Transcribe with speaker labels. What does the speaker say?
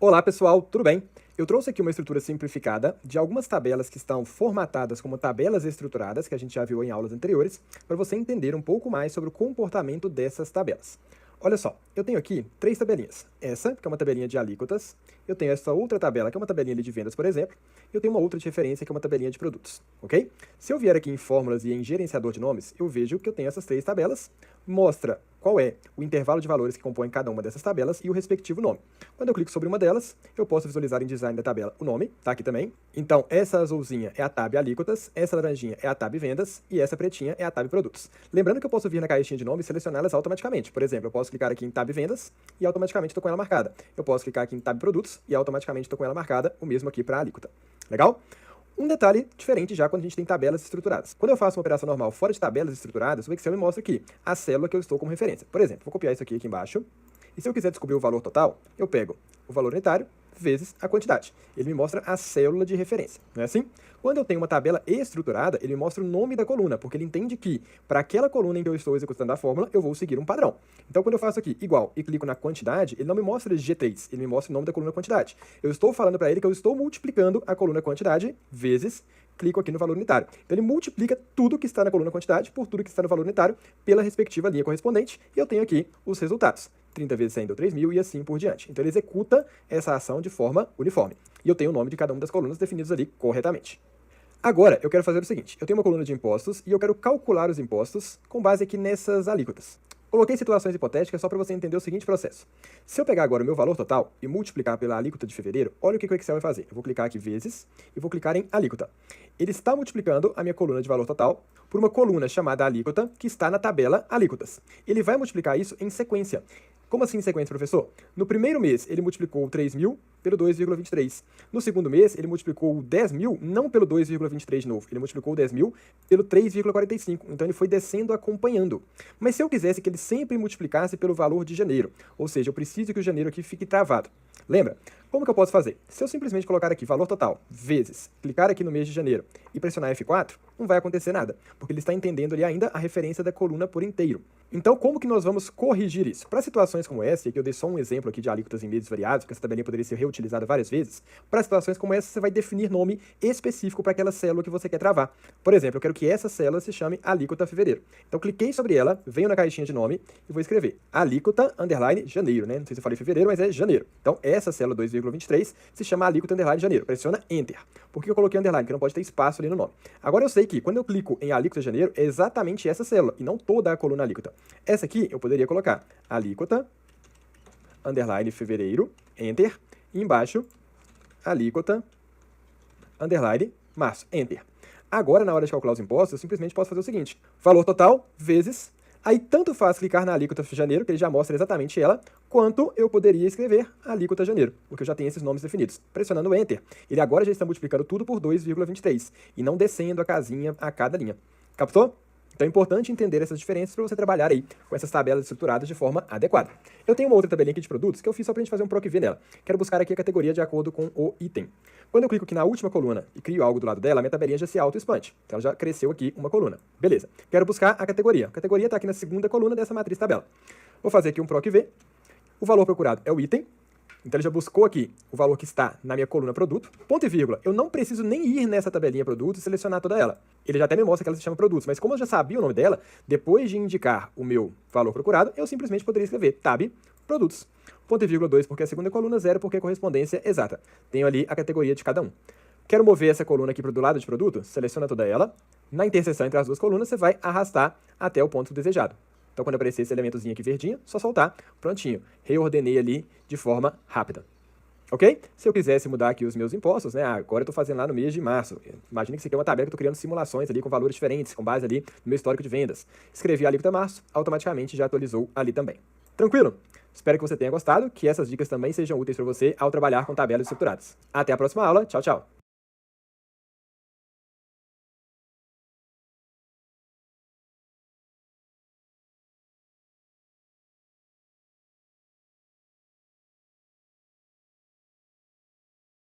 Speaker 1: Olá pessoal, tudo bem? Eu trouxe aqui uma estrutura simplificada de algumas tabelas que estão formatadas como tabelas estruturadas, que a gente já viu em aulas anteriores, para você entender um pouco mais sobre o comportamento dessas tabelas. Olha só, eu tenho aqui três tabelinhas. Essa, que é uma tabelinha de alíquotas, eu tenho essa outra tabela, que é uma tabelinha ali de vendas, por exemplo, e eu tenho uma outra de referência, que é uma tabelinha de produtos, ok? Se eu vier aqui em fórmulas e em gerenciador de nomes, eu vejo que eu tenho essas três tabelas, mostra qual é o intervalo de valores que compõe cada uma dessas tabelas e o respectivo nome. Quando eu clico sobre uma delas, eu posso visualizar em design da tabela o nome, tá aqui também. Então, essa azulzinha é a tab alíquotas, essa laranjinha é a tab vendas e essa pretinha é a tab produtos. Lembrando que eu posso vir na caixinha de nome e selecioná-las automaticamente. Por exemplo, eu posso clicar aqui em tab vendas e automaticamente estou com ela marcada. Eu posso clicar aqui em tab produtos e automaticamente estou com ela marcada, o mesmo aqui para a alíquota. Legal? Um detalhe diferente já quando a gente tem tabelas estruturadas. Quando eu faço uma operação normal fora de tabelas estruturadas, o Excel me mostra aqui a célula que eu estou como referência. Por exemplo, vou copiar isso aqui embaixo, e se eu quiser descobrir o valor total, eu pego o valor unitário vezes a quantidade. Ele me mostra a célula de referência, não é assim? Quando eu tenho uma tabela estruturada, ele me mostra o nome da coluna, porque ele entende que, para aquela coluna em que eu estou executando a fórmula, eu vou seguir um padrão. Então, quando eu faço aqui igual e clico na quantidade, ele não me mostra G3, ele me mostra o nome da coluna quantidade. Eu estou falando para ele que eu estou multiplicando a coluna quantidade vezes, clico aqui no valor unitário. Então, ele multiplica tudo que está na coluna quantidade por tudo que está no valor unitário pela respectiva linha correspondente, e eu tenho aqui os resultados. 30 vezes 100 deu 3.000 e assim por diante. Então, ele executa essa ação de forma uniforme. E eu tenho o nome de cada uma das colunas definidos ali corretamente. Agora, eu quero fazer o seguinte, eu tenho uma coluna de impostos e eu quero calcular os impostos com base aqui nessas alíquotas. Coloquei situações hipotéticas só para você entender o seguinte processo. Se eu pegar agora o meu valor total e multiplicar pela alíquota de fevereiro, olha o que o Excel vai fazer. Eu vou clicar aqui vezes e vou clicar em alíquota. Ele está multiplicando a minha coluna de valor total por uma coluna chamada alíquota que está na tabela alíquotas. Ele vai multiplicar isso em sequência. Como assim em sequência, professor? No primeiro mês, ele multiplicou 3.000 pelo 2,23. No segundo mês, ele multiplicou 10.000, não pelo 2,23 de novo, ele multiplicou 10.000 pelo 3,45. Então, ele foi descendo acompanhando. Mas se eu quisesse que ele sempre multiplicasse pelo valor de janeiro, ou seja, eu preciso que o janeiro aqui fique travado. Lembra? Como que eu posso fazer? Se eu simplesmente colocar aqui valor total vezes, clicar aqui no mês de janeiro e pressionar F4, não vai acontecer nada, porque ele está entendendo ali ainda a referência da coluna por inteiro. Então, como que nós vamos corrigir isso? Para situações como essa, e aqui eu dei só um exemplo aqui de alíquotas em meses variados, porque essa tabelinha poderia ser reutilizada várias vezes, para situações como essa, você vai definir nome específico para aquela célula que você quer travar. Por exemplo, eu quero que essa célula se chame alíquota fevereiro. Então, cliquei sobre ela, venho na caixinha de nome e vou escrever alíquota underline janeiro, né? Não sei se eu falei fevereiro, mas é janeiro. Então, essa célula 2,23 se chama alíquota underline janeiro. Pressiona Enter. Por que eu coloquei underline? Porque não pode ter espaço ali no nome. Agora eu sei que quando eu clico em alíquota janeiro, é exatamente essa célula, e não toda a coluna alíquota. Essa aqui eu poderia colocar alíquota underline fevereiro, Enter, e embaixo alíquota underline março, Enter. Agora, na hora de calcular os impostos, eu simplesmente posso fazer o seguinte, valor total vezes, aí tanto faz clicar na alíquota de janeiro, que ele já mostra exatamente ela, quanto eu poderia escrever alíquota janeiro, porque eu já tenho esses nomes definidos. Pressionando Enter, ele agora já está multiplicando tudo por 2,23, e não descendo a casinha a cada linha. Captou? Então é importante entender essas diferenças para você trabalhar aí com essas tabelas estruturadas de forma adequada. Eu tenho uma outra tabelinha aqui de produtos que eu fiz só para a gente fazer um PROC-V nela. Quero buscar aqui a categoria de acordo com o item. Quando eu clico aqui na última coluna e crio algo do lado dela, a minha tabelinha já se auto-expande. Então ela já cresceu aqui uma coluna. Beleza. Quero buscar a categoria. A categoria está aqui na segunda coluna dessa matriz tabela. Vou fazer aqui um PROC-V. O valor procurado é o item. Então ele já buscou aqui o valor que está na minha coluna produto. Ponto e vírgula. Eu não preciso nem ir nessa tabelinha produtos e selecionar toda ela. Ele já até me mostra que ela se chama produtos, mas como eu já sabia o nome dela, depois de indicar o meu valor procurado, eu simplesmente poderia escrever tab produtos. Ponto e vírgula 2 porque é a segunda coluna, 0 porque é correspondência exata. Tenho ali a categoria de cada um. Quero mover essa coluna aqui para o lado de produto, seleciona toda ela. Na interseção entre as duas colunas, você vai arrastar até o ponto desejado. Então, quando aparecer esse elementozinho aqui verdinho, só soltar, prontinho. Reordenei ali de forma rápida. Ok? Se eu quisesse mudar aqui os meus impostos, né? Agora eu estou fazendo lá no mês de março. Imagina que isso aqui é uma tabela que eu estou criando simulações ali com valores diferentes, com base ali no meu histórico de vendas. Escrevi a alíquota março, automaticamente já atualizou ali também. Tranquilo? Espero que você tenha gostado, que essas dicas também sejam úteis para você ao trabalhar com tabelas estruturadas. Até a próxima aula. Tchau, tchau.